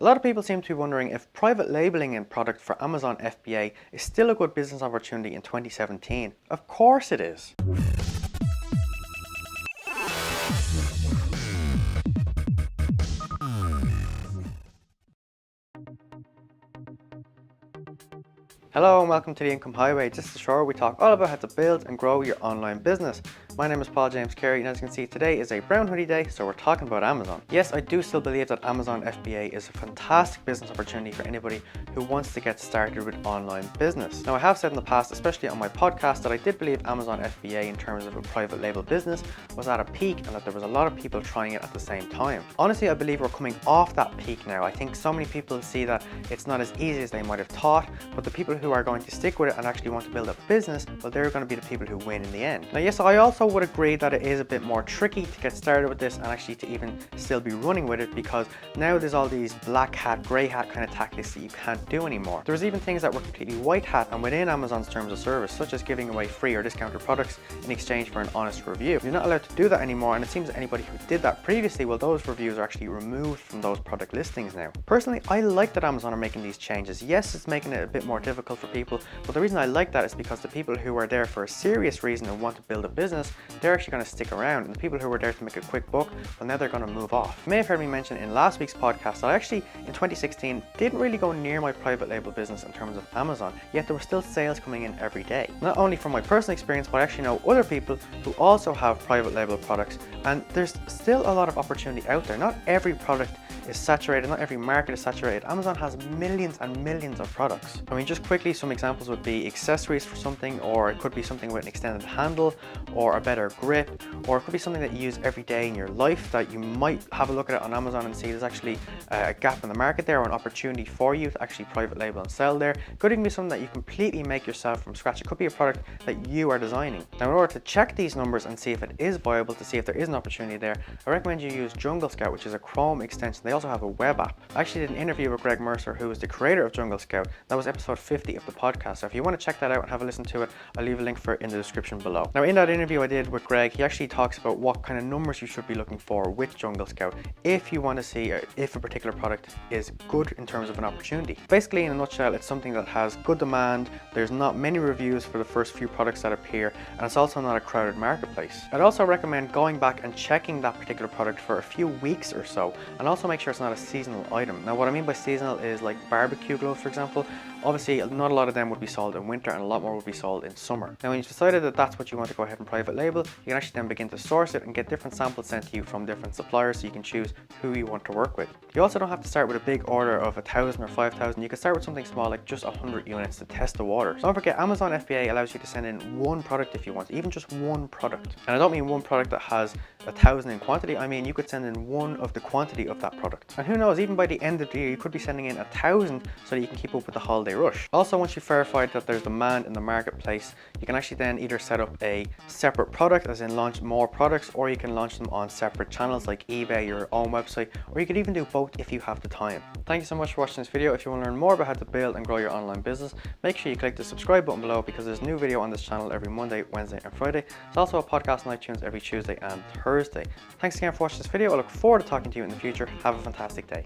A lot of people seem to be wondering if private labeling in product for Amazon FBA is still a good business opportunity in 2017. Of course it is. Hello and welcome to the Income Highway. This is the show where we talk all about how to build and grow your online business. My name is Paul James Carey, and as you can see, today is a brown hoodie day, so we're talking about Amazon. Yes, I do still believe that Amazon FBA is a fantastic business opportunity for anybody who wants to get started with online business. Now, I have said in the past, especially on my podcast, that I did believe Amazon FBA in terms of a private label business was at a peak and that there was a lot of people trying it at the same time. Honestly, I believe we're coming off that peak now. I think so many people see that it's not as easy as they might have thought, but the people who are going to stick with it and actually want to build a business, well, they're going to be the people who win in the end. Now, yes, I also would agree that it is a bit more tricky to get started with this and actually to even still be running with it, because now there's all these black hat, grey hat kind of tactics that you can't do anymore. There's even things that were completely white hat and within Amazon's terms of service, such as giving away free or discounted products in exchange for an honest review. You're not allowed to do that anymore, and it seems that anybody who did that previously, well, those reviews are actually removed from those product listings now. Personally, I like that Amazon are making these changes. Yes, it's making it a bit more difficult for people, but the reason I like that is because the people who are there for a serious reason and want to build a business, they're actually going to stick around, and the people who are there to make a quick buck, well, now they're going to move off. You may have heard me mention in last week's podcast that I actually in 2016 didn't really go near my private label business in terms of Amazon, yet there were still sales coming in every day. Not only from my personal experience, but I actually know other people who also have private label products, and there's still a lot of opportunity out there. Not every product is saturated, not every market is saturated. Amazon has millions and millions of products. I mean, just quickly, some examples would be accessories for something, or it could be something with an extended handle or a better grip, or it could be something that you use every day in your life that you might have a look at it on Amazon and see there's actually a gap in the market there, or an opportunity for you to actually private label and sell there. It could even be something that you completely make yourself from scratch. It could be a product that you are designing. Now, in order to check these numbers and see if it is viable, to see if there is an opportunity there, I recommend you use Jungle Scout, which is a Chrome extension. They also have a web app. I actually did an interview with Greg Mercer, who is the creator of Jungle Scout. That was episode 50 of the podcast. So if you want to check that out and have a listen to it, I'll leave a link for it in the description below. Now, in that interview I did with Greg, he actually talks about what kind of numbers you should be looking for with Jungle Scout if you want to see if a particular product is good in terms of an opportunity. Basically, in a nutshell, it's something that has good demand, there's not many reviews for the first few products that appear, and it's also not a crowded marketplace. I'd also recommend going back and checking that particular product for a few weeks or so, and also make sure it's not a seasonal item. Now, what I mean by seasonal is like barbecue gloves, for example. Obviously, not a lot of them would be sold in winter, and a lot more would be sold in summer. Now, when you've decided that that's what you want to go ahead and private label, you can actually then begin to source it and get different samples sent to you from different suppliers, so you can choose who you want to work with. You also don't have to start with a big order of 1,000 or 5,000. You can start with something small, like just 100 units to test the waters. Don't forget, Amazon FBA allows you to send in one product if you want, even just one product. And I don't mean one product that has 1,000 in quantity. I mean, you could send in one of the quantity of that product. And who knows, even by the end of the year, you could be sending in 1,000 so that you can keep up with the holiday rush. Also, once you've verified that there's demand in the marketplace, you can actually then either set up a separate product, as in launch more products, or you can launch them on separate channels like eBay, your own website, or you could even do both if you have the time. Thank you so much for watching this video. If you want to learn more about how to build and grow your online business, make sure you click the subscribe button below, because there's a new video on this channel every Monday, Wednesday and Friday. There's also a podcast on iTunes every Tuesday and Thursday. Thanks again for watching this video. I look forward to talking to you in the future. Have a fantastic day.